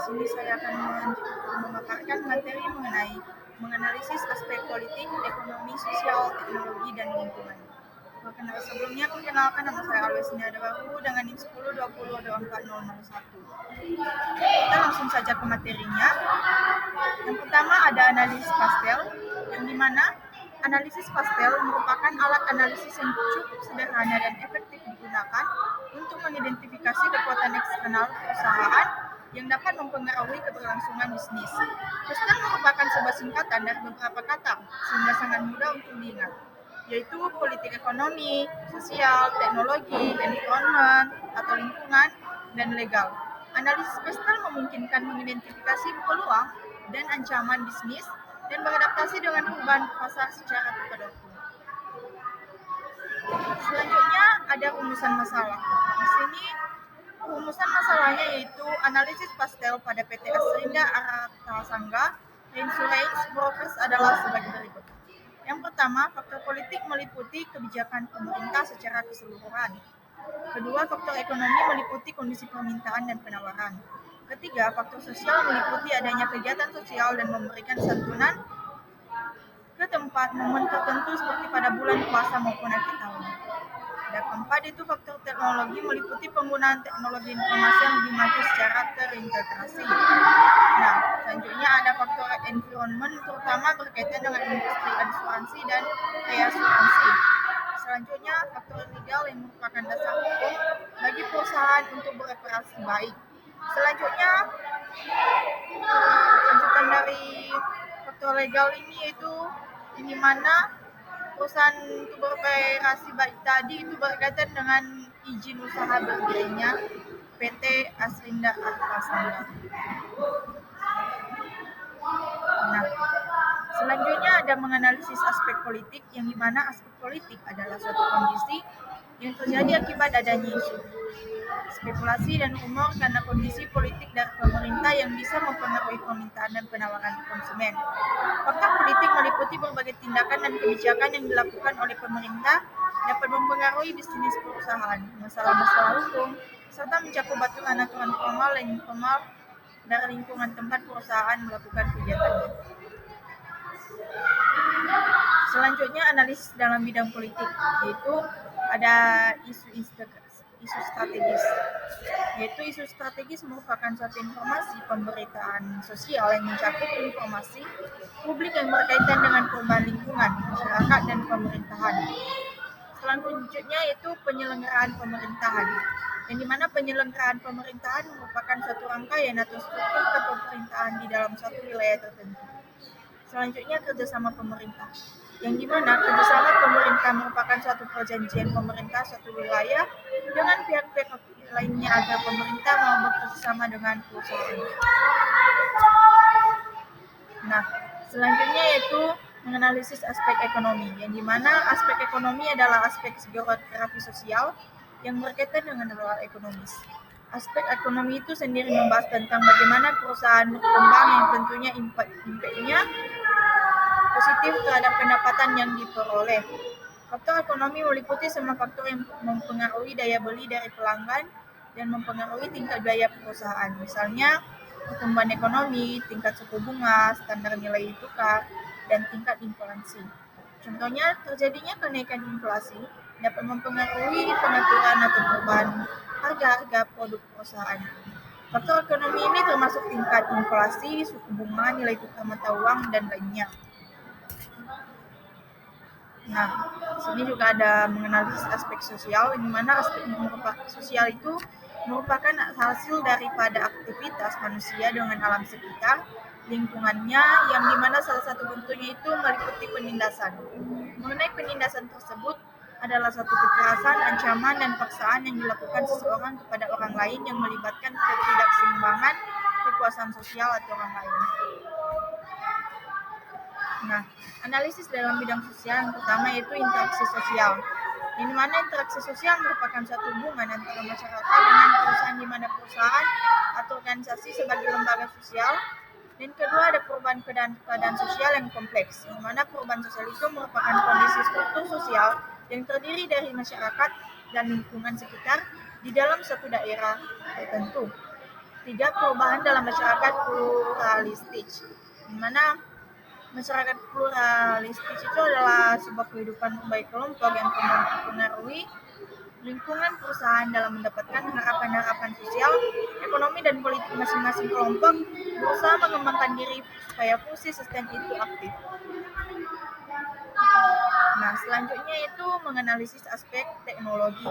Di sini saya akan memaparkan materi mengenai menganalisis aspek politik, ekonomi, sosial, teknologi, dan lingkungan. Sebelumnya, perkenalkan nama saya Alwesnia Adawaru dengan NIM 10202401. Kita langsung saja ke materinya. Yang pertama ada analisis pastel, yang dimana analisis pastel merupakan alat analisis yang cukup sederhana dan efektif digunakan untuk mengidentifikasi kekuatan eksternal perusahaan yang dapat mempengaruhi keberlangsungan bisnis. Pastel merupakan sebuah singkatan dari beberapa kata, sehingga sangat mudah untuk diingat, yaitu politik ekonomi, sosial, teknologi, environment atau lingkungan, dan legal. Analisis pastel memungkinkan mengidentifikasi peluang dan ancaman bisnis dan beradaptasi dengan perubahan pasar secara tepat waktu. Selanjutnya ada rumusan masalah. Di sini rumusan masalahnya yaitu analisis pastel pada PT Asrinda Aratasangga Insurance Brokers adalah sebagai berikut. Yang pertama, faktor politik meliputi kebijakan pemerintah secara keseluruhan. Kedua, faktor ekonomi meliputi kondisi permintaan dan penawaran. Ketiga, faktor sosial meliputi adanya kegiatan sosial dan memberikan santunan ke tempat momen tertentu seperti pada bulan puasa maupun akhir tahun. Dan keempat itu faktor teknologi meliputi penggunaan teknologi informasi yang lebih maju secara terintegrasi. Nah, selanjutnya ada faktor environment terutama berkaitan dengan industri asuransi dan reasuransi. Selanjutnya faktor legal yang merupakan dasar hukum bagi perusahaan untuk beroperasi baik. Selanjutnya lanjutan dari faktor legal ini yaitu di mana perusahaan untuk beroperasi baik tadi itu berkaitan dengan izin usaha berdirinya PT Asrinda Aratasangga. Nah, selanjutnya ada menganalisis aspek politik, yang dimana aspek politik adalah suatu kondisi yang terjadi akibat adanya isu, spekulasi dan rumor karena kondisi politik dari pemerintah yang bisa mempengaruhi permintaan dan penawaran konsumen. Faktor politik meliputi berbagai tindakan dan kebijakan yang dilakukan oleh pemerintah dapat mempengaruhi bisnis perusahaan, masalah-masalah hukum, serta mencakup aturan-aturan formal dan informal dari lingkungan tempat perusahaan melakukan kegiatannya. Selanjutnya analisis dalam bidang politik, yaitu ada isu strategis. Yaitu isu strategis merupakan suatu informasi pemberitaan sosial yang mencakup informasi publik yang berkaitan dengan perubahan lingkungan, masyarakat, dan pemerintahan. Selanjutnya yaitu penyelenggaraan pemerintahan, yang dimana penyelenggaraan pemerintahan merupakan suatu rangkaian atau struktur kepemerintahan di dalam suatu wilayah tertentu. Selanjutnya kerjasama pemerintah, yang dimana kerjasama pemerintah merupakan suatu perjanjian pemerintah suatu wilayah dengan pihak-pihak lainnya agar pemerintah mau bekerjasama dengan perusahaan. Nah, selanjutnya yaitu menganalisis aspek ekonomi, yang dimana aspek ekonomi adalah aspek geografi sosial yang berkaitan dengan hal ekonomis. Aspek ekonomi itu sendiri membahas tentang bagaimana perusahaan berkembang yang tentunya impact-nya positif terhadap pendapatan yang diperoleh. Faktor ekonomi meliputi semua faktor yang mempengaruhi daya beli dari pelanggan dan mempengaruhi tingkat biaya perusahaan. Misalnya, pertumbuhan ekonomi, tingkat suku bunga, standar nilai tukar, dan tingkat inflasi. Contohnya, terjadinya kenaikan inflasi dapat mempengaruhi pengaturan atau perubahan harga-harga produk perusahaan. Faktor ekonomi ini termasuk tingkat inflasi, suku bunga, nilai tukar mata uang, dan lainnya. Nah, sini juga ada menganalisis aspek sosial, di mana aspek sosial itu merupakan hasil daripada aktivitas manusia dengan alam sekitar, lingkungannya, yang dimana salah satu bentuknya itu meliputi penindasan. Mengenai penindasan tersebut adalah satu kekerasan, ancaman, dan paksaan yang dilakukan seseorang kepada orang lain yang melibatkan ketidakseimbangan kekuasaan sosial atau orang lain. Nah, analisis dalam bidang sosial yang pertama yaitu interaksi sosial. Di mana interaksi sosial merupakan suatu hubungan antara masyarakat dengan perusahaan, di mana perusahaan atau organisasi sebagai lembaga sosial. Dan kedua ada perubahan keadaan sosial yang kompleks, di mana perubahan sosial itu merupakan kondisi struktur sosial yang terdiri dari masyarakat dan lingkungan sekitar di dalam suatu daerah tertentu. Tiga, perubahan dalam masyarakat pluralistik, di mana masyarakat pluralistik itu adalah sebuah kehidupan berbagai kelompok yang mempengaruhi lingkungan perusahaan dalam mendapatkan harapan-harapan sosial, ekonomi, dan politik masing-masing kelompok berusaha mengembangkan diri supaya fungsi sistem itu aktif. Nah, selanjutnya itu menganalisis aspek teknologi.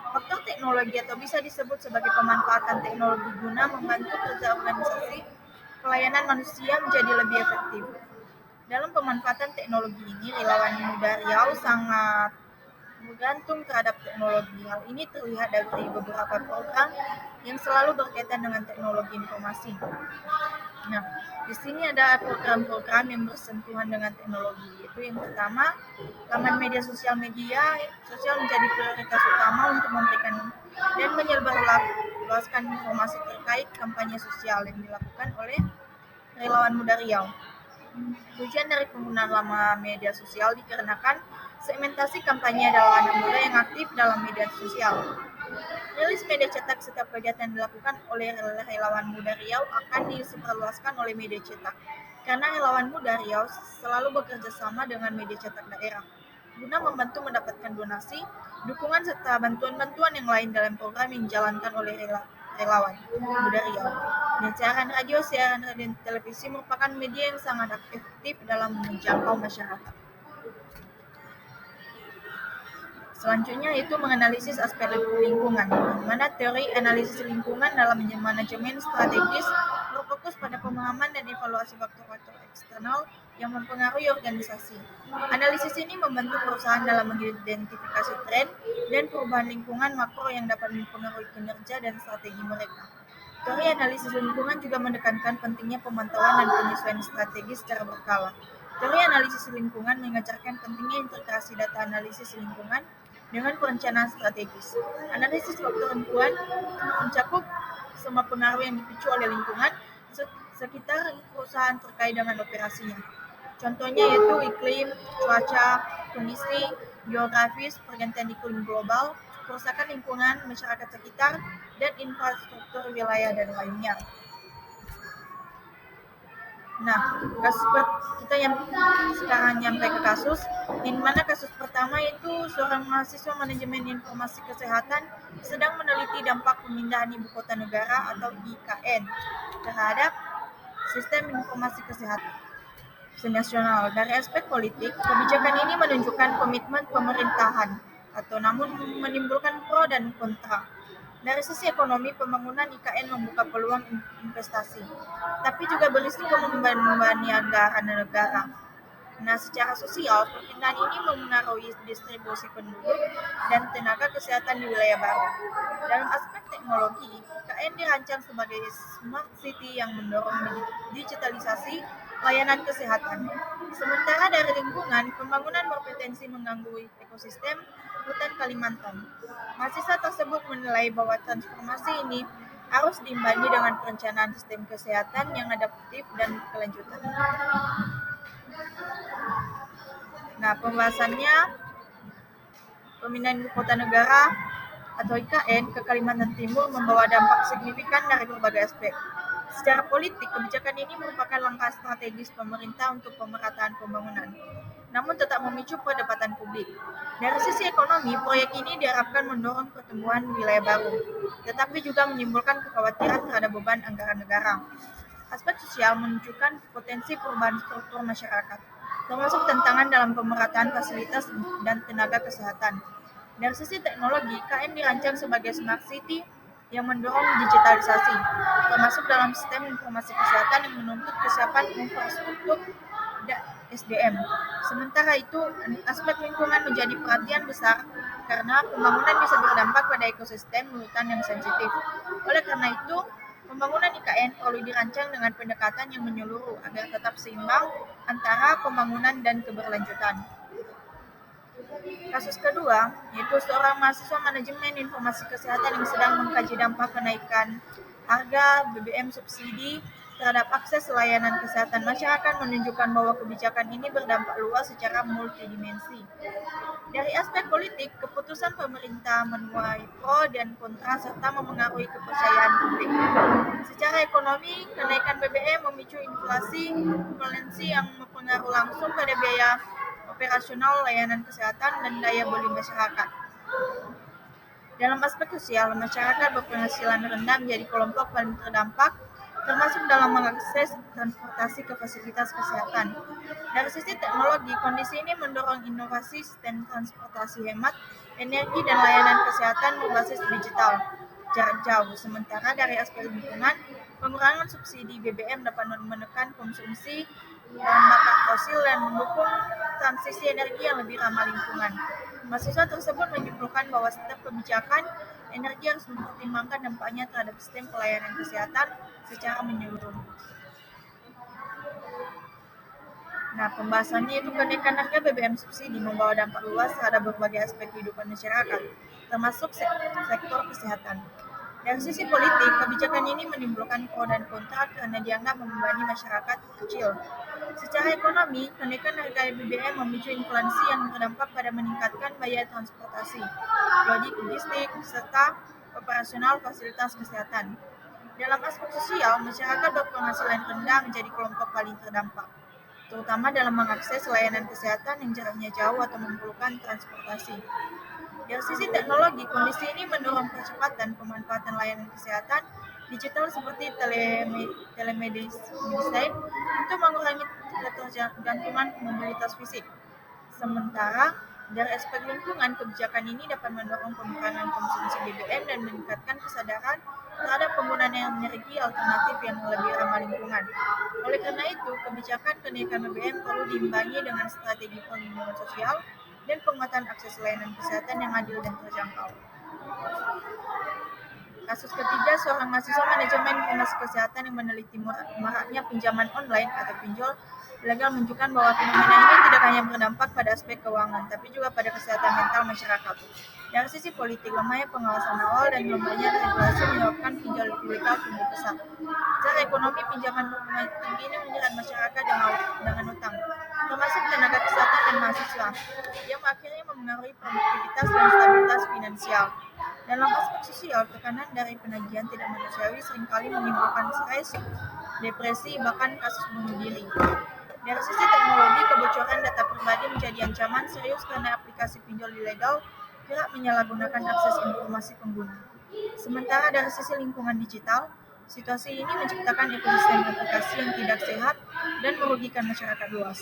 Faktor teknologi atau bisa disebut sebagai pemanfaatan teknologi guna membantu kerja organisasi pelayanan manusia menjadi lebih efektif. Dalam pemanfaatan teknologi ini, relawan muda Riau sangat bergantung terhadap teknologi. Hal ini terlihat dari beberapa program yang selalu berkaitan dengan teknologi informasi. Nah, di sini ada program-program yang bersentuhan dengan teknologi. Yaitu yang pertama, laman media sosial menjadi prioritas utama untuk memberikan dan menyebarluaskan informasi terkait kampanye sosial yang dilakukan oleh relawan muda Riau. Tujuan dari penggunaan lama media sosial dikarenakan segmentasi kampanye adalah anak muda yang aktif dalam media sosial. Rilis media cetak setiap kegiatan dilakukan oleh relawan muda Riau akan disebarluaskan oleh media cetak. Karena relawan muda Riau selalu bekerja sama dengan media cetak daerah guna membantu mendapatkan donasi, dukungan serta bantuan-bantuan yang lain dalam program yang dijalankan oleh relawan muda Riau. Dan siaran radio, dan televisi merupakan media yang sangat efektif dalam menjangkau masyarakat. Selanjutnya itu menganalisis aspek lingkungan, di mana teori analisis lingkungan dalam manajemen strategis berfokus pada pemahaman dan evaluasi faktor-faktor eksternal yang mempengaruhi organisasi. Analisis ini membantu perusahaan dalam mengidentifikasi tren dan perubahan lingkungan makro yang dapat mempengaruhi kinerja dan strategi mereka. Teori analisis lingkungan juga menekankan pentingnya pemantauan dan penyesuaian strategi secara berkala. Teori analisis lingkungan mengajarkan pentingnya integrasi data analisis lingkungan dengan perencanaan strategis. Analisis faktor lingkungan mencakup semua pengaruh yang dipicu oleh lingkungan sekitar perusahaan terkait dengan operasinya. Contohnya yaitu iklim, cuaca, kondisi geografis, pergantian iklim global, kerusakan lingkungan masyarakat sekitar, dan infrastruktur wilayah dan lainnya. Nah, kasus kita yang sekarang nyampe ke kasus, yang mana kasus pertama itu seorang mahasiswa manajemen informasi kesehatan sedang meneliti dampak pemindahan ibu kota negara atau IKN terhadap sistem informasi kesehatan nasional. Dari aspek politik, kebijakan ini menunjukkan komitmen pemerintahan, atau namun menimbulkan pro dan kontra. Dari sisi ekonomi, pembangunan IKN membuka peluang investasi, tapi juga berisiko membebani anggaran negara. Nah, secara sosial, perpindahan ini mempengaruhi distribusi penduduk dan tenaga kesehatan di wilayah baru. Dalam aspek teknologi, IKN dirancang sebagai smart city yang mendorong digitalisasi layanan kesehatan. Sementara dari lingkungan, pembangunan berpotensi mengganggu ekosistem hutan Kalimantan. Mahasiswa tersebut menilai bahwa transformasi ini harus diimbangi dengan perencanaan sistem kesehatan yang adaptif dan berkelanjutan. Nah, pembahasannya pemindahan ibu kota negara atau IKN ke Kalimantan Timur membawa dampak signifikan dari berbagai aspek. Secara politik, kebijakan ini merupakan langkah strategis pemerintah untuk pemerataan pembangunan, namun tetap memicu perdebatan publik. Dari sisi ekonomi, proyek ini diharapkan mendorong pertumbuhan wilayah baru, tetapi juga menimbulkan kekhawatiran terhadap beban anggaran negara. Aspek sosial menunjukkan potensi perubahan struktur masyarakat, termasuk tantangan dalam pemerataan fasilitas dan tenaga kesehatan. Dari sisi teknologi, KN dirancang sebagai smart city yang mendorong digitalisasi, termasuk dalam sistem informasi kesehatan yang menuntut kesiapan infrastruktur dan SDM. Sementara itu, aspek lingkungan menjadi perhatian besar karena pembangunan bisa berdampak pada ekosistem hutan yang sensitif. Oleh karena itu, pembangunan IKN perlu dirancang dengan pendekatan yang menyeluruh agar tetap seimbang antara pembangunan dan keberlanjutan. Kasus kedua, yaitu seorang mahasiswa manajemen informasi kesehatan yang sedang mengkaji dampak kenaikan harga BBM subsidi terhadap akses layanan kesehatan masyarakat menunjukkan bahwa kebijakan ini berdampak luas secara multidimensi. Dari aspek politik, keputusan pemerintah menuai pro dan kontra serta mempengaruhi kepercayaan publik. Secara ekonomi, kenaikan BBM memicu inflasi yang berpengaruh langsung pada biaya operasional layanan kesehatan dan daya beli masyarakat. Dalam aspek sosial, masyarakat berpenghasilan rendah menjadi kelompok paling terdampak, termasuk dalam mengakses transportasi ke fasilitas kesehatan. Dari sisi teknologi, kondisi ini mendorong inovasi sistem transportasi hemat, energi, dan layanan kesehatan berbasis digital jarak jauh. Sementara dari aspek lingkungan, pengurangan subsidi BBM dapat menekan konsumsi bahan bakar fosil dan mendukung transisi energi yang lebih ramah lingkungan. Mahasiswa tersebut menyimpulkan bahwa setiap kebijakan energi harus mempertimbangkan dampaknya terhadap sistem pelayanan kesehatan secara menyeluruh. Nah, pembahasannya itu kenaikan harga BBM subsidi membawa dampak luas terhadap berbagai aspek kehidupan masyarakat, termasuk sektor kesehatan. Dari sisi politik, kebijakan ini menimbulkan pro dan kontra karena dianggap membebani masyarakat kecil. Secara ekonomi, kenaikan harga BBM memicu inflasi yang berdampak pada meningkatkan biaya transportasi, logistik, serta operasional fasilitas kesehatan. Dalam aspek sosial, masyarakat berpenghasilan rendah menjadi kelompok paling terdampak, terutama dalam mengakses layanan kesehatan yang jaraknya jauh atau memerlukan transportasi. Dari sisi teknologi, kondisi ini mendorong percepatan pemanfaatan layanan kesehatan digital seperti telemedicine untuk mengurangi ketergantungan mobilitas fisik. Sementara, dari aspek lingkungan, kebijakan ini dapat mendorong pengurangan konsumsi BBM dan meningkatkan kesadaran terhadap penggunaan energi alternatif yang lebih ramah lingkungan. Oleh karena itu, kebijakan kenaikan BBM perlu diimbangi dengan strategi perlindungan sosial dan penguatan akses layanan kesehatan yang adil dan terjangkau. Kasus ketiga, seorang mahasiswa manajemen informasi kesehatan yang meneliti maraknya pinjaman online atau pinjol ilegal menunjukkan bahwa fenomena ini tidak hanya berdampak pada aspek keuangan, tapi juga pada kesehatan mental masyarakat. Dari sisi politik, lemahnya pengawasan awal dan lemahnya regulasi menyebabkan pinjol ilegal tumbuh pesat. Secara ekonomi, pinjaman berbunga tinggi ini menyeret masyarakat dengan utang, termasuk tenaga kesehatan dan mahasiswa, yang akhirnya mempengaruhi produktivitas dan stabilitas finansial. Dalam aspek sosial, tekanan dari penagihan tidak manusiawi seringkali menimbulkan stres, depresi, bahkan kasus bunuh diri. Dari sisi teknologi, kebocoran data pribadi menjadi ancaman serius karena aplikasi pinjol ilegal kerap menyalahgunakan akses informasi pengguna. Sementara dari sisi lingkungan digital, situasi ini menciptakan ekosistem aplikasi yang tidak sehat dan merugikan masyarakat luas.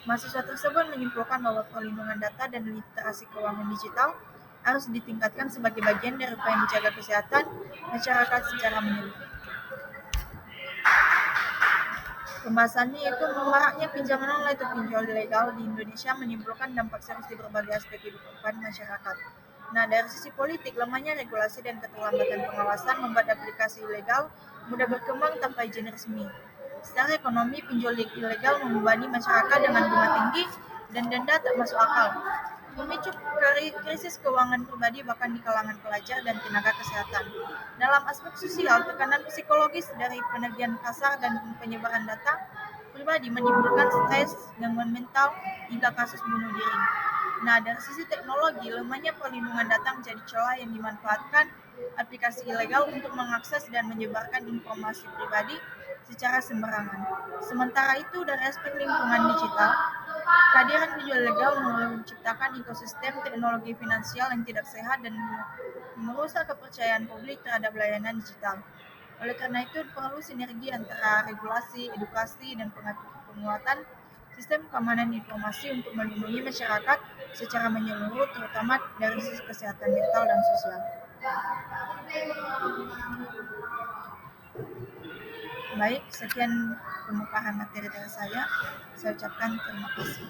Mahasiswa tersebut menyimpulkan bahwa perlindungan data dan literasi keuangan digital harus ditingkatkan sebagai bagian dari upaya menjaga kesehatan masyarakat secara menyeluruh. Pembahasannya yaitu maraknya pinjaman online atau pinjol ilegal di Indonesia menimbulkan dampak serius di berbagai aspek kehidupan masyarakat. Nah, dari sisi politik, lemahnya regulasi dan keterlambatan pengawasan membuat aplikasi ilegal mudah berkembang tanpa izin resmi. Secara ekonomi, pinjol ilegal membebani masyarakat dengan bunga tinggi dan denda tak masuk akal, memicu krisis keuangan pribadi bahkan di kalangan pelajar dan tenaga kesehatan. Dalam aspek sosial, tekanan psikologis dari penagihan kasar dan penyebaran data pribadi menimbulkan stres, gangguan mental, hingga kasus bunuh diri. Nah, dari sisi teknologi, lemahnya perlindungan data menjadi celah yang dimanfaatkan aplikasi ilegal untuk mengakses dan menyebarkan informasi pribadi secara sembarangan. Sementara itu, dari aspek lingkungan digital, kehadiran pinjol ilegal menciptakan ekosistem teknologi finansial yang tidak sehat dan merusak kepercayaan publik terhadap layanan digital. Oleh karena itu, perlu sinergi antara regulasi, edukasi, dan penguatan sistem keamanan informasi untuk melindungi masyarakat secara menyeluruh, terutama dari sisi kesehatan mental dan sosial. Baik, sekian pemaparan materi dari saya. Saya ucapkan terima kasih.